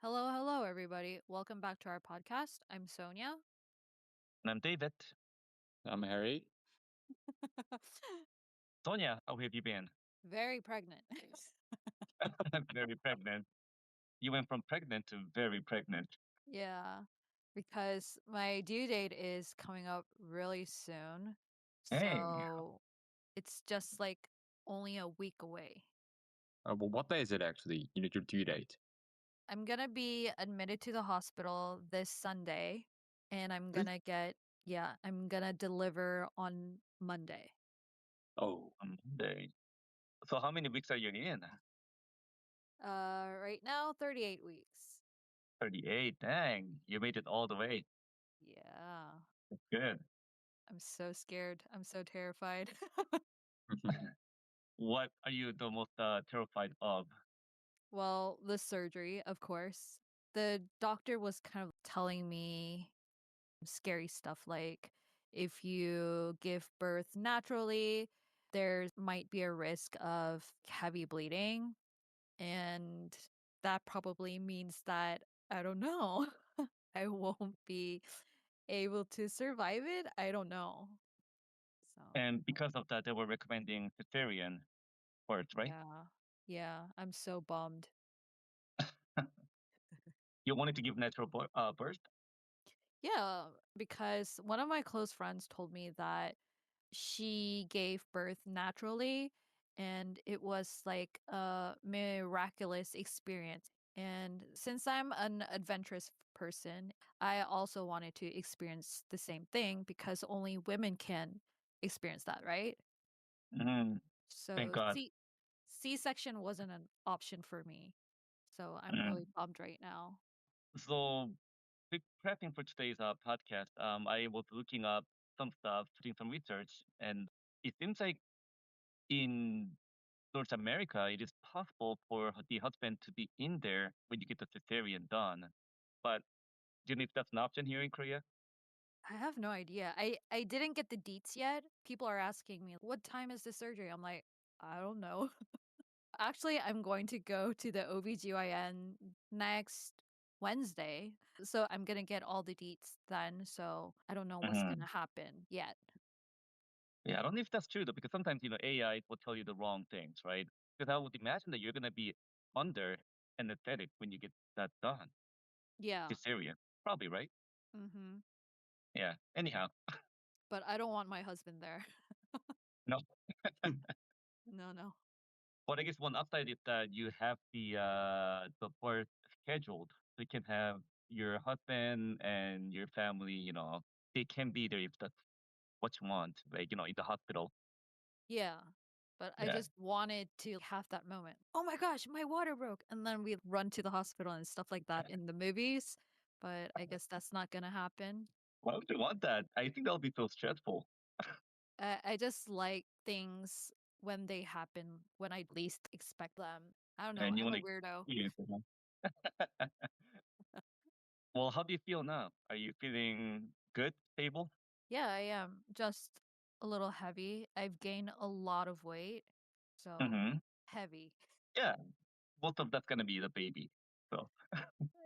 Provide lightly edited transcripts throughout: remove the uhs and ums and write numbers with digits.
Hello, hello, everybody. Welcome back to our podcast. I'm Sonia. And I'm David. I'm Harry. Sonia, how have you been? Very pregnant. Very pregnant. You went from pregnant to very pregnant. Yeah, because my due date is coming up really soon. Hey, So it's just like only a week away. Well, what day is it actually? Your due date. I'm gonna be admitted to the hospital this Sunday, and This- I'm gonna deliver on Monday. Oh, on Monday. So how many weeks are you in? Right now, 38 weeks. 38. Dang, you made it all the way. Yeah, That's good. I'm so scared. I'm so terrified. What are you the most terrified of? Well, the surgery, of course. The doctor was kind of telling me scary stuff like if you give birth naturally, there might be a risk of heavy bleeding. And that probably means that, I don't know, I won't be able to survive it. I don't know. So, And because of that, they were recommending cesarean birth, right? yeah. Yeah, I'm so bummed. You wanted to give natural birth? Yeah, because one of my close friends told me that she gave birth naturally and it was like a miraculous experience. And since I'm an adventurous person, I also wanted to experience the same thing because only women can experience that, right? Mm, thank So God. C-section wasn't an option for me. So I'm really Mm. bummed right now. So prepping for today's podcast, I was looking up some stuff, doing some research, and it seems like in North America, it is possible for the husband to be in there when you get the cesarean done. But do you know if that's an option here in Korea? I have no idea. I didn't get the deets yet. People are asking me, "What time is the surgery?" I'm like, "I don't know." Actually, I'm going to go to the OBGYN next Wednesday. So I'm going to get all the deets then. So I don't know what's going Hmm. to happen yet. Yeah, I don't know if that's true though, because sometimes AI will tell you the wrong things, right? Because I would imagine that you're gonna be under anesthetic when you get that done, Yeah. cesarean, probably, right? Mm-hmm. Yeah. Anyhow, But I don't want my husband there. no. No, no. But I guess one upside is that you have the birth scheduled. So you can have your husband and your family, they can be there if that's what you want, like, in the hospital. Yeah. But I Yeah. just wanted to have that moment. Oh my gosh, my water broke. And then we run to the hospital and stuff like that in the movies. But I guess that's not going to happen. Why would you want that? I think that'll be so stressful. I just like things when they happen when I least expect them. I don't know. And you I'm want a to weirdo. experience it, huh? Well, how do you feel now? Are you feeling good, stable? Yeah, I am just a little heavy. I've gained a lot of weight. So Hmm. heavy. Yeah. Most of that's gonna be the baby. So,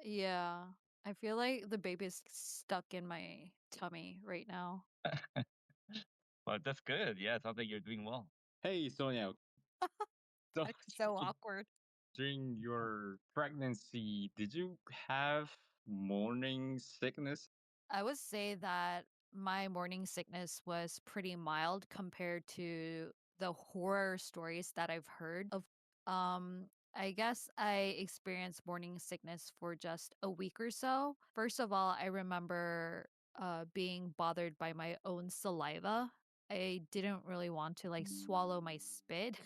Yeah. I feel like the baby's stuck in my tummy right now. but that's good. Yeah, it sounds like you're doing well. hey, Sonia. So That's so awkward. during your pregnancy, did you have morning sickness? I would say that my morning sickness was pretty mild compared to the horror stories that I've heard of. Um, I guess I experienced morning sickness for just a week or so. First of all, I remember being bothered by my own saliva. I didn't really want to like swallow my spit.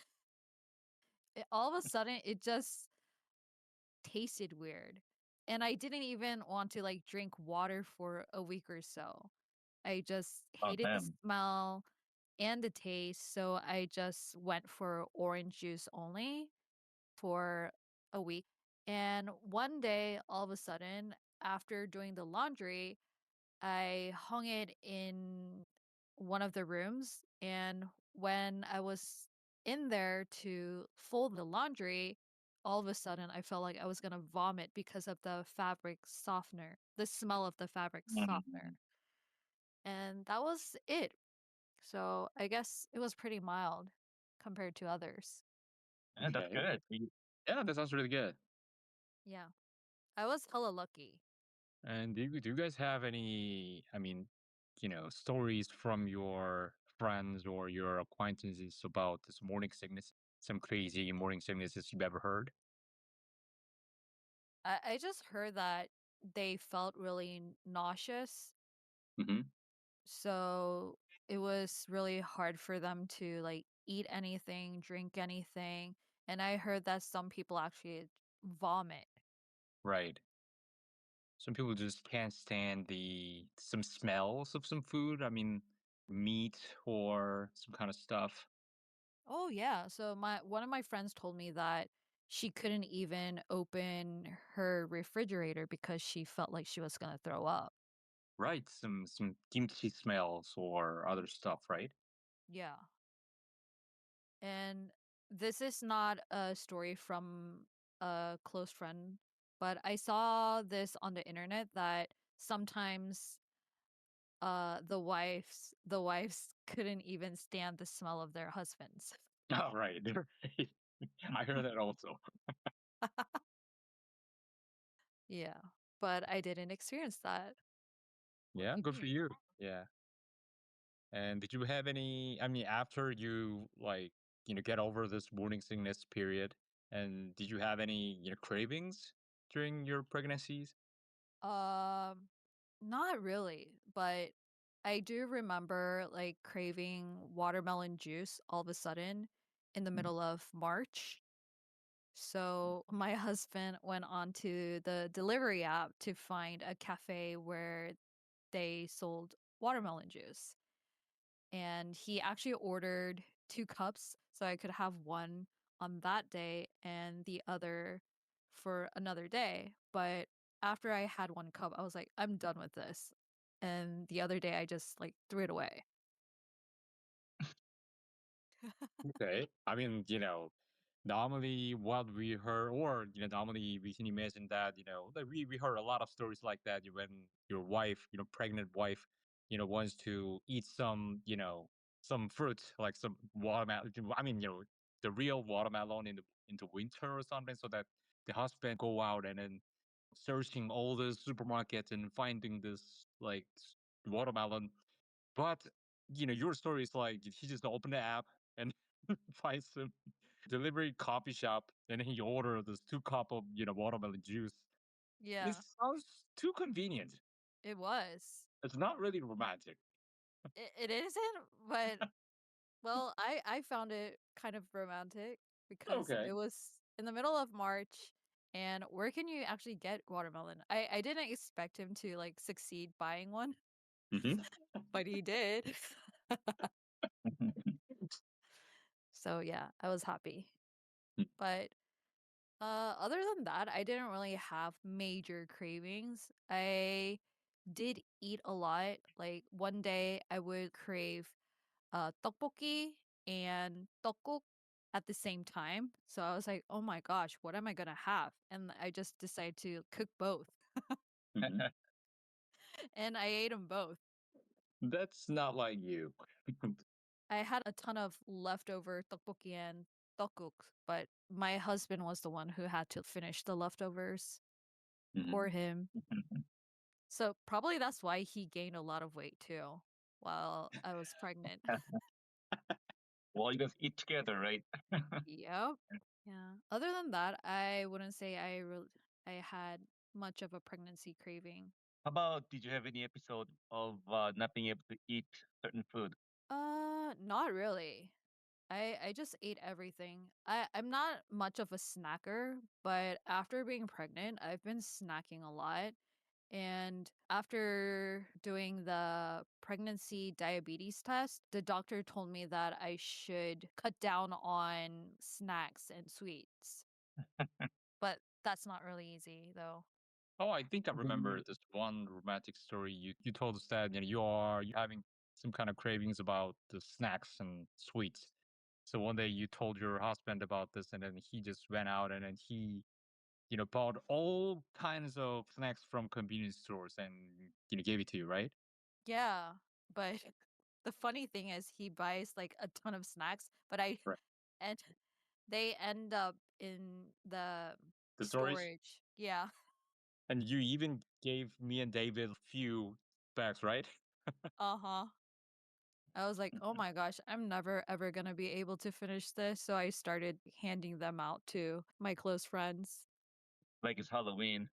All of a sudden, it just tasted weird. And I didn't even want to like drink water for a week or so. I just Oh, hated the damn. smell and the taste, so I just went for orange juice only for a week. And one day, all of a sudden, after doing the laundry, I hung it in one of the rooms. And when I was in there to fold the laundry, all of a sudden I felt like I was gonna vomit because of the fabric softener, the smell of the fabric softener. Mm. And that was it. So I guess it was pretty mild compared to others. Yeah, that's Okay. good. Yeah, that sounds really good. Yeah. I was hella lucky. And do you guys have any, I mean, stories from your friends or your acquaintances about this morning sickness? Some crazy morning sicknesses you've ever heard? I just heard that they felt really nauseous. Hmm. So it was really hard for them to like eat anything, drink anything. And I heard that some people actually vomit. Right. Some people just can't stand some smells of some food. I mean, meat or some kind of stuff. Oh yeah. So my one of my friends told me that she couldn't even open her refrigerator because she felt like she was gonna throw up. Right. Some kimchi smells or other stuff, right? Yeah. And this is not a story from a close friend, but I saw this on the internet that sometimes the wives couldn't even stand the smell of their husbands. Oh, right. Right. I heard that also. Yeah. But I didn't experience that. Yeah, Lucky good for me. you. Yeah. And did you have any, I mean, after you like, get over this morning sickness period, and did you have any, cravings during your pregnancies? Um Not really, but I do remember like craving watermelon juice all of a sudden in the Mhm. middle of March. So my husband went on to the delivery app to find a cafe where they sold watermelon juice. And he actually ordered 2 cups so I could have one on that day and the other for another day. But after I had 1 cup, I was like, "I'm done with this." And the other day, I just, like, threw it away. Okay. I mean, normally what we heard, or, normally we can imagine that, that we heard a lot of stories like that when your wife, pregnant wife, wants to eat some fruit, like some watermelon. I mean, the real watermelon in the winter or something, so that the husband go out and then searching all the supermarkets and finding this like watermelon. But your story is like he just opened the app and finds some delivery coffee shop, and he ordered this 2 cup of watermelon juice. It Yeah, sounds too convenient. it was. It's not really romantic. It isn't, but well, I found it kind of romantic because Okay. it was in the middle of March, and where can you actually get watermelon? I didn't expect him to, like, succeed buying one, Hmm. but he did. So, yeah, I was happy. But, other than that, I didn't really have major cravings. I did eat a lot. Like, one day I would crave tteokbokki and tteokguk at the same time. So I was like, "Oh my gosh, what am I gonna have?" And I just decided to cook both, Hmm. and I ate them both. That's not like you. I had a ton of leftover tteokbokki and tteokguk, but my husband was the one who had to finish the leftovers. Hmm. Poor him. So probably that's why he gained a lot of weight too while I was pregnant. Well, you guys eat together, right? Yep. Yeah. Other than that, I wouldn't say I had much of a pregnancy craving. How about did you have any episode of not being able to eat certain food? Not really. I just ate everything. I'm not much of a snacker, but after being pregnant, I've been snacking a lot. And after doing the pregnancy diabetes test, the doctor told me that I should cut down on snacks and sweets. But that's not really easy though. Oh, I think I remember Mhm. this one romantic story. You told us that you having some kind of cravings about the snacks and sweets. So one day you told your husband about this, and then he just went out and then he, bought all kinds of snacks from convenience stores and, gave it to you, right? Yeah, but the funny thing is he buys like a ton of snacks, but I Right. and they end up in the The storage. storage. Yeah. And you even gave me and David a few bags, right? Uh-huh. I was like, "Oh my gosh, I'm never ever going to be able to finish this." So I started handing them out to my close friends. Like it's Halloween,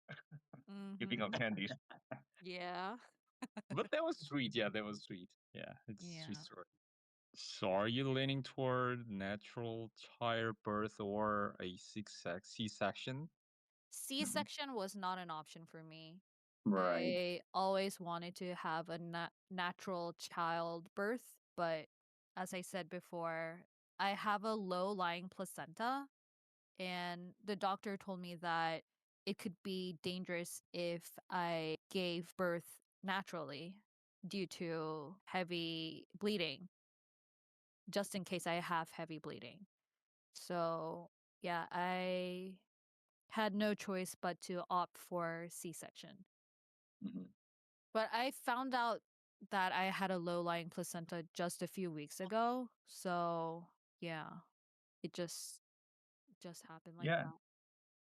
giving out Mhm. candies. Yeah. But that was sweet. Yeah, that was sweet. Yeah, it's a sweet Yeah. story. So are you leaning toward natural childbirth or a C-section? Mhm. C-section was not an option for me. Right. I always wanted to have a natural childbirth, but as I said before, I have a low-lying placenta, and the doctor told me that it could be dangerous if I gave birth naturally due to heavy bleeding, just in case I have heavy bleeding. So, yeah, I had no choice but to opt for C-section. Mhm. But I found out that I had a low-lying placenta just a few weeks ago. So, yeah, it just happened like Yeah. that.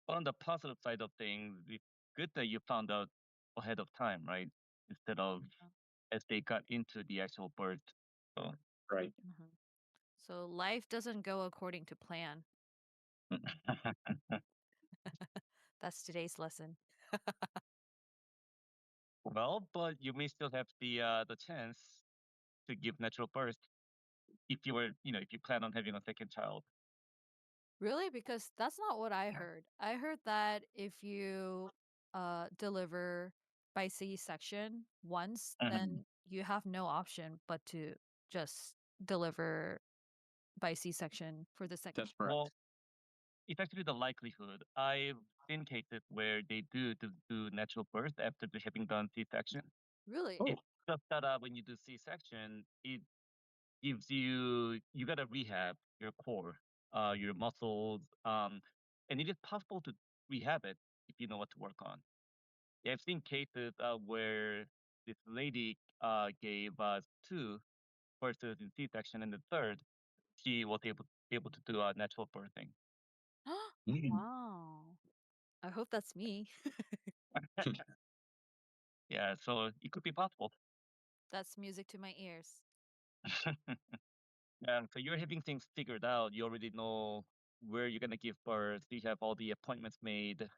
On the positive side of things, it's good that you found out ahead of time, right? Instead of Yeah. as they got into the actual birth. So, Right. Mhm. So life doesn't go according to plan. That's today's lesson. well, but you may still have the chance to give natural birth if you were, if you plan on having a second child. Really? Because that's not what I heard. I heard that if you deliver by C-section once, Mhm. then you have no option but to just deliver by C-section for the second That's child. correct. Well, it's actually the likelihood. I've seen cases where they do natural birth after they having done C-section. Really? Oh, It's just that when you do C-section, it gives you gotta rehab your core, your muscles, and it is possible to rehab it if you know what to work on. Yeah, I've seen cases where this lady gave two births in C-section, and the third she was able to do natural birthing. mm. Wow. I hope that's me. Yeah, so it could be possible. That's music to my ears. So you're having things figured out. You already know where you're gonna give birth. You have all the appointments made.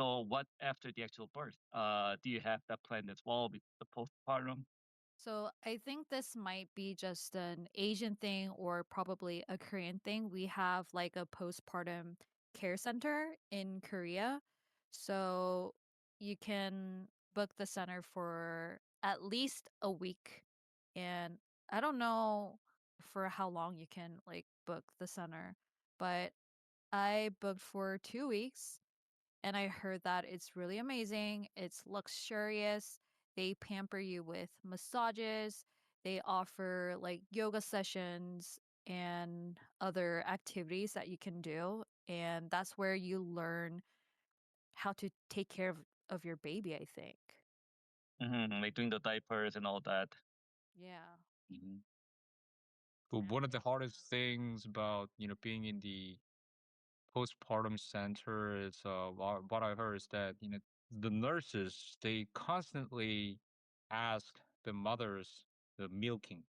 So what after the actual birth? Do you have that planned as well with the postpartum? So I think this might be just an Asian thing or probably a Korean thing. We have like a postpartum care center in Korea. So you can book the center for at least a week. And I don't know for how long you can like book the center, but I booked for 2 weeks and I heard that it's really amazing. It's luxurious. They pamper you with massages. They offer like yoga sessions and other activities that you can do. And that's where you learn how to take care of your baby, I think. Like doing the diapers and all that. Yeah. Hmm. But Yeah. one of the hardest things about, being in the postpartum center is what I heard is that, the nurses, they constantly ask the mothers the milking,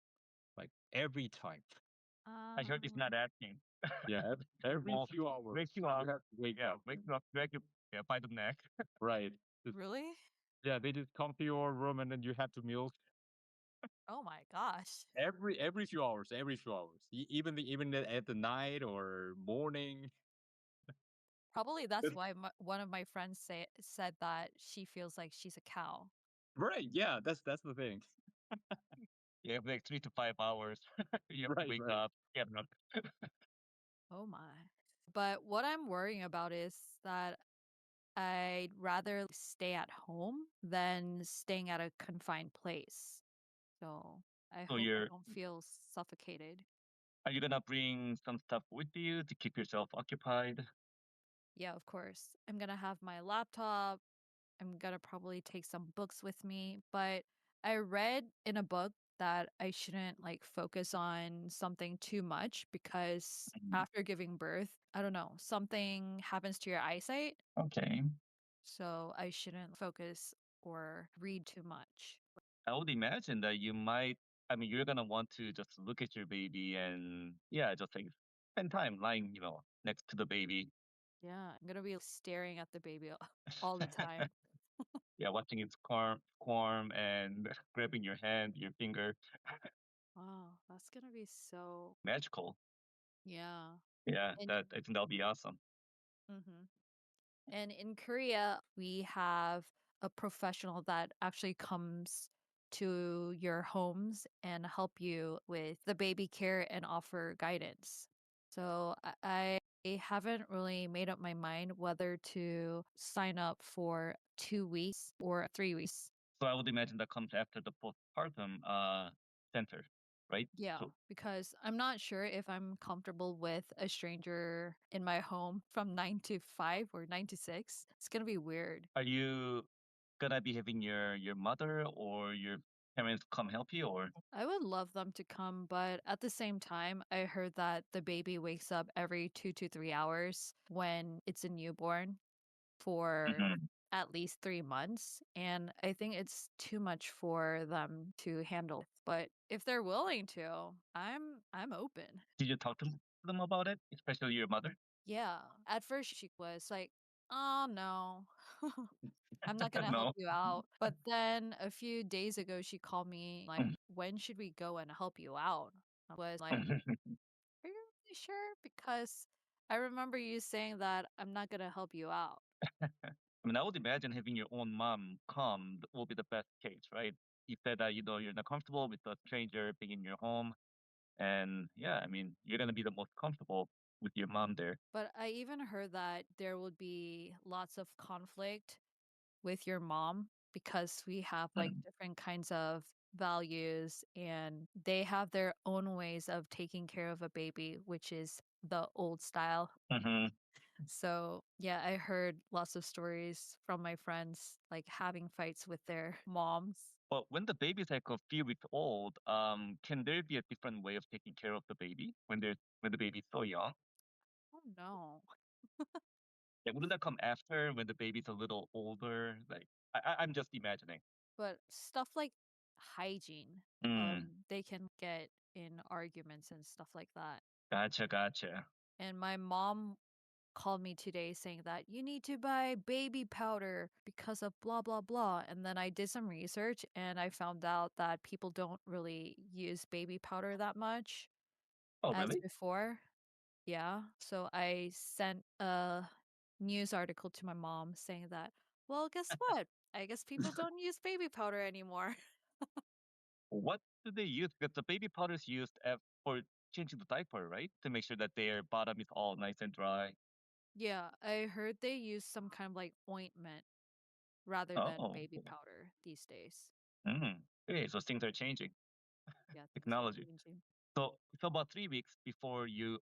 like every time. I heard it's Um, not asking. Yeah, every Well, few hours wake you you up. have to wake Yeah, up. wake you up, drag you by the neck. Right. Just- really? yeah, they just come to your room and then you have to milk Oh my gosh. every few hours, every few hours. At the night or morning. Probably that's It's- why one of my friends said that she feels like she's a cow. right. Yeah, that's the thing. You have like 3 to 5 hours. You have to Right, wake right. up, get up. Oh my. But what I'm worrying about is that I'd rather stay at home than staying at a confined place. So I So hope I you're don't feel suffocated. Are you gonna bring some stuff with you to keep yourself occupied? Yeah, of course. I'm gonna have my laptop. I'm gonna probably take some books with me, but I read in a book that I shouldn't like focus on something too much because Mhm. after giving birth, I don't know, something happens to your eyesight. Okay. So I shouldn't focus or read too much. I would imagine that you might, I mean, you're gonna want to just look at your baby and yeah, just like spend time lying, next to the baby. Yeah, I'm gonna be staring at the baby all the time. Yeah, watching it squirm and grabbing your hand, your finger. Wow, that's gonna be so Magical. yeah. Yeah, And that I think that'll be awesome. mhm. And in Korea, we have a professional that actually comes to your homes and help you with the baby care and offer guidance. So I haven't really made up my mind whether to sign up for 2 weeks or 3 weeks. So I would imagine that comes after the postpartum center, right? Yeah, So because I'm not sure if I'm comfortable with a stranger in my home from 9 to 5 or 9 to 6. It's gonna be weird. are you gonna be having your mother or your parents come help you or I would love them to come, but at the same time, I heard that the baby wakes up every 2 to 3 hours when it's a newborn for Mhm. at least 3 months. And I think it's too much for them to handle. But if they're willing to, I'm open. Did you talk to them about it, especially your mother? Yeah. At first she was like, "Oh no. I'm not gonna help No. you out." But then a few days ago she called me like, "When should we go and help you out?" I was like, "Are you really sure? Because I remember you saying that I'm not gonna help you out." I mean, I would imagine having your own mom come will be the best case, right? You said that you're not comfortable with a stranger being in your home, and yeah, I mean, you're gonna be the most comfortable with your mom there. But I even heard that there would be lots of conflict with your mom because we have like Mm. different kinds of values and they have their own ways of taking care of a baby, which is the old style. Mhm. So, yeah, I heard lots of stories from my friends like having fights with their moms. But when the baby's like a few weeks old, can there be a different way of taking care of the baby when the baby's so young? Oh no. Like, wouldn't that come after when the baby's a little older? Like, I'm just imagining. But stuff like hygiene, Mm, they can get in arguments and stuff like that. gotcha, gotcha. And my mom called me today saying that you need to buy baby powder because of blah blah blah. And then I did some research and I found out that people don't really use baby powder that much Oh, as really? before. Yeah. So I sent a news article to my mom saying that, well, guess what? I guess people don't use baby powder anymore. What do they use? Because the baby powder is used for changing the diaper, right? To make sure that their bottom is all nice and dry. Yeah, I heard they use some kind of like ointment rather than Oh, baby powder these days. okay. So things are changing. Yeah, things are Technology. changing. So about 3 weeks before you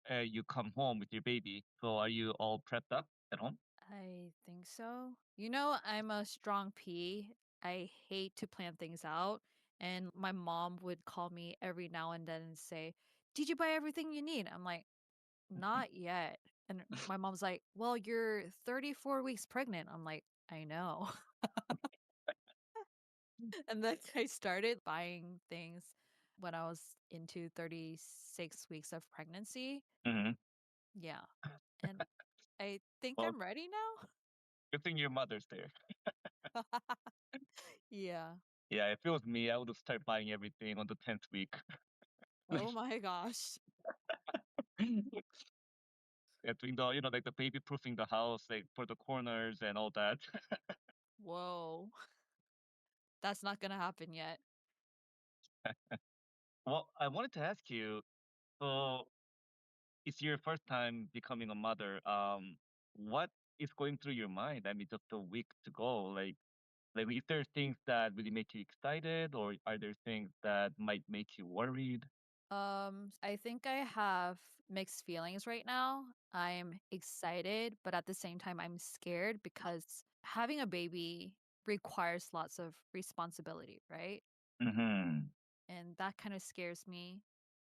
come home with your baby. So are you all prepped up at home? I think so. You know, I'm a strong P. I hate to plan things out. And my mom would call me every now and then and say, "Did you buy everything you need?" I'm like, "Not yet." And my mom's like, "Well, you're 34 weeks pregnant." I'm like, "I know." And then I started buying things when I was into 36 weeks of pregnancy. Hmm. Yeah. And I think Well, I'm ready now. good thing your mother's there. Yeah. Yeah, if it was me, I would have started buying everything on the 10th week. Oh my gosh. Yeah, doing like the baby proofing the house, like for the corners and all that. Whoa. That's not gonna happen yet. Well, I wanted to ask you, so it's your first time becoming a mother. What is going through your mind? I mean, just a week to go. Like, is there things that really make you excited, or are there things that might make you worried? I think I have mixed feelings right now. I'm excited, but at the same time, I'm scared because having a baby requires lots of responsibility, right? Hmm. And that kind of scares me.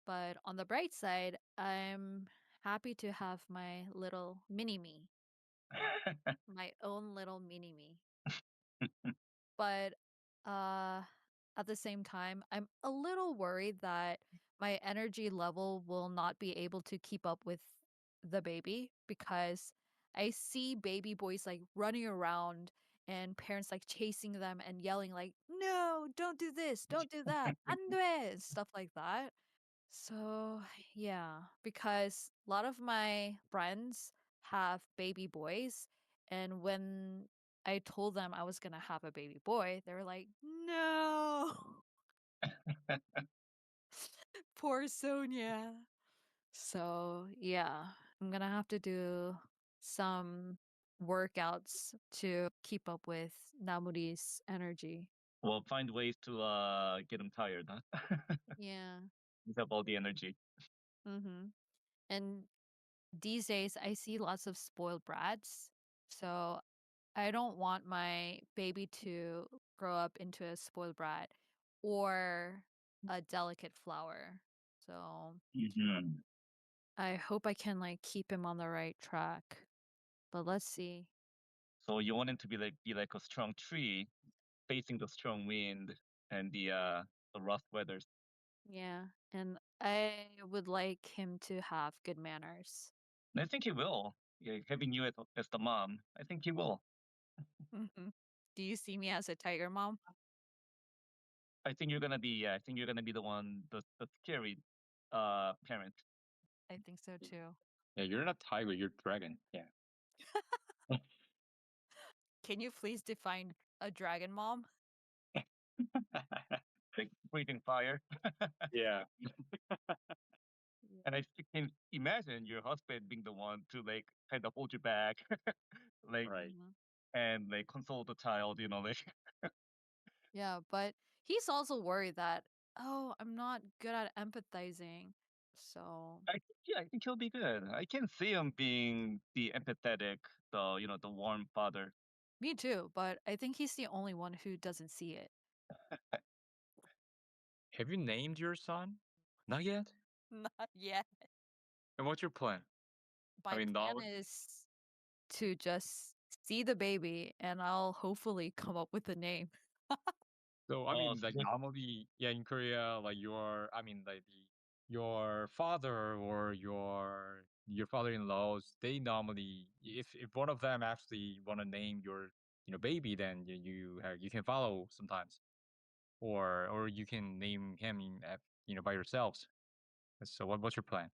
But on the bright side, I'm happy to have my little mini me, my own little mini me. But uh at the same time, I'm a little worried that my energy level will not be able to keep up with the baby because I see baby boys like running around and parents like chasing them and yelling like, "No, don't do this, don't do that, andre," stuff like that. So, yeah, because a lot of my friends have baby boys, and when I told them I was gonna have a baby boy, they were like, "No, poor Sonia." So, yeah, I'm gonna have to do some workouts to keep up with Namuri's energy. Well, find ways to get them tired, huh? Yeah. You have all the energy. Mm-hmm. And these days, I see lots of spoiled brats. So I don't want my baby to grow up into a spoiled brat or a delicate flower. So Hmm. I hope I can like keep him on the right track. But let's see. So you want him to be like a strong tree facing the strong wind and the rough weathers. Yeah. And I would like him to have good manners. And I think he will. Yeah, having you as the mom, I think he will. Mhm. Do you see me as a tiger mom? I think you're gonna be. Yeah, I think you're gonna be the one, the scary parent. I think so too. Yeah, you're not tiger, you're dragon. Yeah. Can you please define a dragon mom? Like breathing fire. Yeah, And I can imagine your husband being the one to like kind of hold you back, like right. Mhm. and like console the child. Like Yeah, but he's also worried that, oh, I'm not good at empathizing. So, I think he'll be good. I can see him being the empathetic, the warm father. me too, but I think he's the only one who doesn't see it. Have you named your son? Not yet? Not yet. And what's your plan? I My mean, plan now. is to just see the baby and I'll hopefully come up with a name. So I Oh, mean, like normally, yeah, in Korea, like I mean, like your father or your father-in-laws, they normally, if one of them actually want to name your baby, then you can follow sometimes, or you can name him by yourselves. So what's your plan?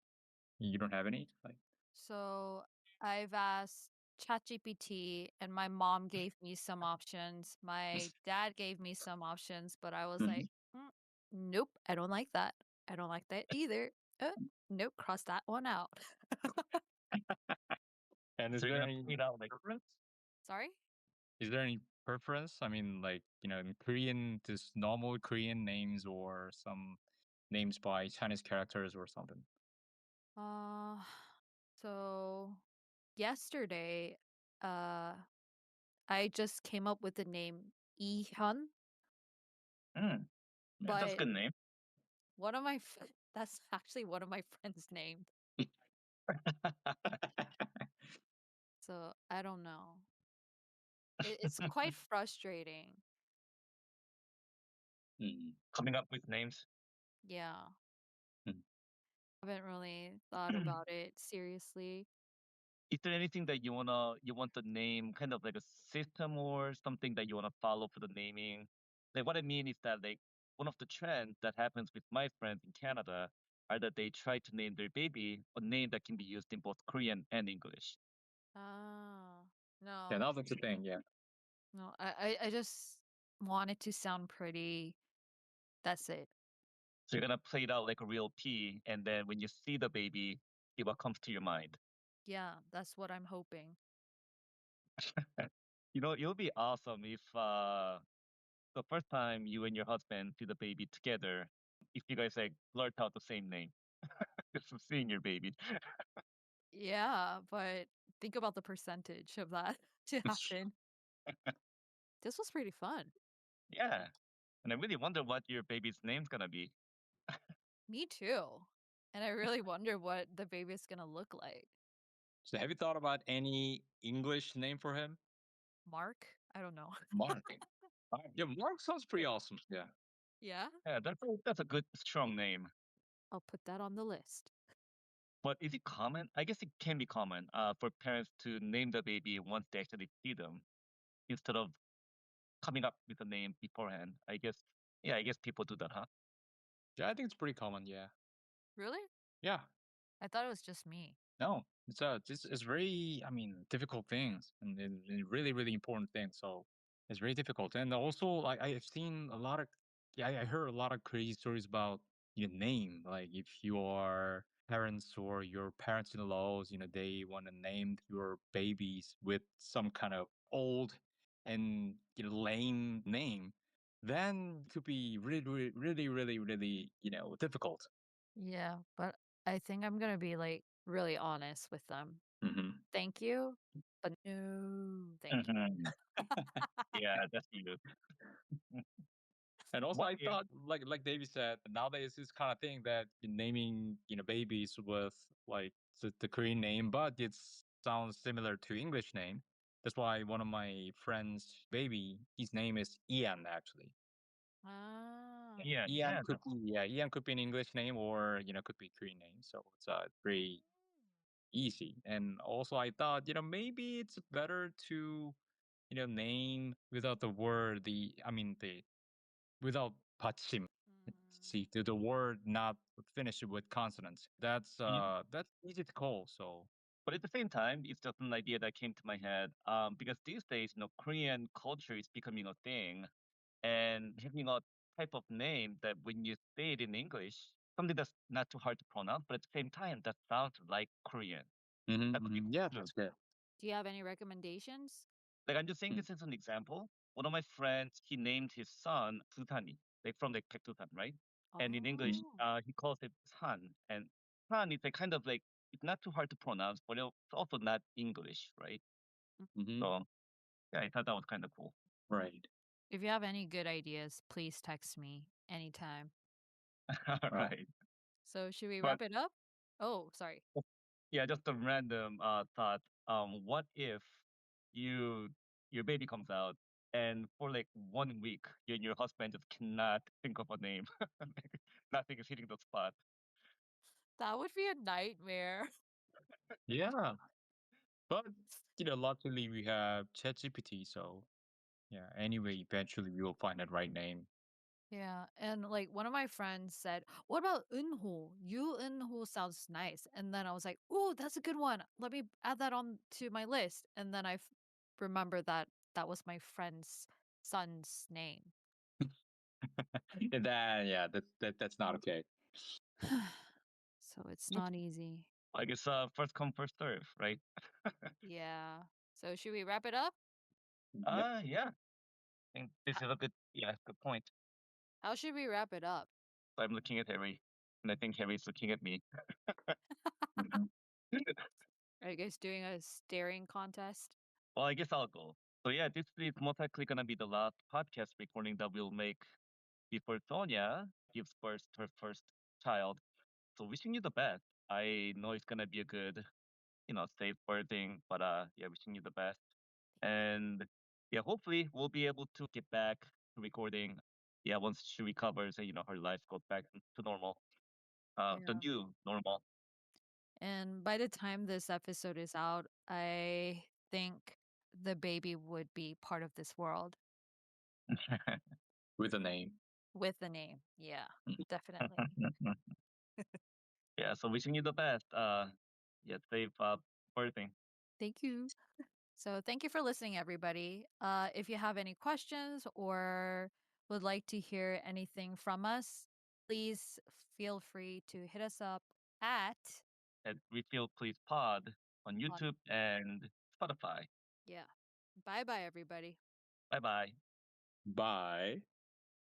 You don't have any like. So I've asked ChatGPT and my mom gave me some options. My dad gave me some options, but I was like, mhm. "Mm, nope, I don't like that. I don't like that either. Uh, nope, cross that one out." And So you're gonna play it out like Sorry? is there any preference? I mean, like, in Korean, just normal Korean names or some names by Chinese characters or something. Uh, so yesterday, uh, I just came up with the name Hyun, Mm, that's a but good name. one of my that's actually one of my friends' name. So I don't know. It's quite frustrating. Coming up with names. Yeah, Mm. haven't really thought about it seriously. Is there anything that you want the name kind of like a system or something that you want to follow for the naming? Like what I mean is that like one of the trends that happens with my friends in Canada are that they try to name their baby a name that can be used in both Korean and English. Ah, Yeah, no, now that's the thing. Yeah. no. I just want it to sound pretty. That's it. So you're gonna play it out like a real P, and then when you see the baby, it what comes to your mind. Yeah, that's what I'm hoping. It'll be awesome if the first time you and your husband see the baby together, if you guys like blurt out the same name. Just from seeing your baby. Yeah, but think about the percentage of that to happen. This was pretty fun. Yeah. And I really wonder what your baby's name's gonna be. Me too. And I really wonder what the baby's gonna look like. So have you thought about any English name for him? Mark? I don't know. Mark. Fine. Yeah, Mark sounds pretty awesome. Yeah. Yeah, Yeah, that's a good strong name. I'll put that on the list. But is it common? I guess it can be common for parents to name the baby once they actually see them instead of coming up with a name beforehand. I guess, yeah, I guess people do that, huh? Yeah, I think it's pretty common. Yeah. Really? Yeah. I thought it was just me. No, it's very, I mean, difficult things and really really important things. So it's very difficult. And also, like I've seen a lot of, yeah, I heard a lot of crazy stories about your name. Like if your parents or your parents-in-laws, they want to name your babies with some kind of old and lame name, then it could be really really really really difficult. Yeah, but I think I'm gonna be like really honest with them. Hmm. Thank you, but no, thank you. Mhm. Yeah, that's you. And also, What I if? thought, like Davey said, nowadays this kind of thing that you're naming, babies with like the Korean name, but it sounds similar to English name. That's why one of my friends' baby, his name is Ian actually. Ah. Yeah, Ian yeah, could be, yeah, Ian could be an English name or could be a Korean name. So it's very easy. And also, I thought, maybe it's better to name without the word, I mean the without 받침. See, the word not finished with consonants. yeah. That's easy to call. So But at the same time, it's just an idea that came to my head. Because these days, Korean culture is becoming a thing, and having a type of name that when you say it in English, something that's not too hard to pronounce, but at the same time, that sounds like Korean. That could be cool yeah, too. that's good. Do you have any recommendations? Like I'm just saying Mm. this as an example. One of my friends, he named his son Tutani, like from the Tutan, right? And in English, Oh. he calls it San. And San is a kind of like it's not too hard to pronounce, but it's also not English, right? Hmm. So yeah, I thought that was kind of cool. Right. If you have any good ideas, please text me anytime. All Right. right, So, should we but wrap it up? Oh, sorry. yeah, just a random thought. What if you your baby comes out and for like 1 week you and your husband just cannot think of a name? Nothing is hitting the spot. That would be a nightmare. Yeah, but luckily we have ChatGPT, so yeah. Anyway, eventually we will find that right name. Yeah, and like one of my friends said, "What about Eunho? You Eunho sounds nice." And then I was like, "Oh, that's a good one. Let me add that on to my list." And then I remember that that was my friend's son's name. And that, yeah, that's not okay. So it's not easy. I guess first come first serve, right? Yeah. So should we wrap it up? Yep. Yeah. I think this H- is a good point. How should we wrap it up? So I'm looking at Harry, and I think Harry's looking at me. Mhm. Are you guys doing a staring contest? Well, I guess I'll go. So yeah, this is most likely gonna be the last podcast recording that we'll make before Sonia gives birth to her first child. So wishing you the best. I know it's gonna be a good, safe birthing, but yeah, wishing you the best. And yeah, hopefully we'll be able to get back to recording. Yeah, once she recovers and her life goes back to normal, the Yeah. new normal. And by the time this episode is out, I think the baby would be part of this world With a name. with the name. Yeah, definitely. Yeah, so wishing you the best. Yeah, safe birthing. Thank you. So, thank you for listening, everybody. If you have any questions or would like to hear anything from us, please feel free to hit us up at At Refill Please Pod on on YouTube and Spotify. yeah. Bye bye everybody. Bye bye. Bye.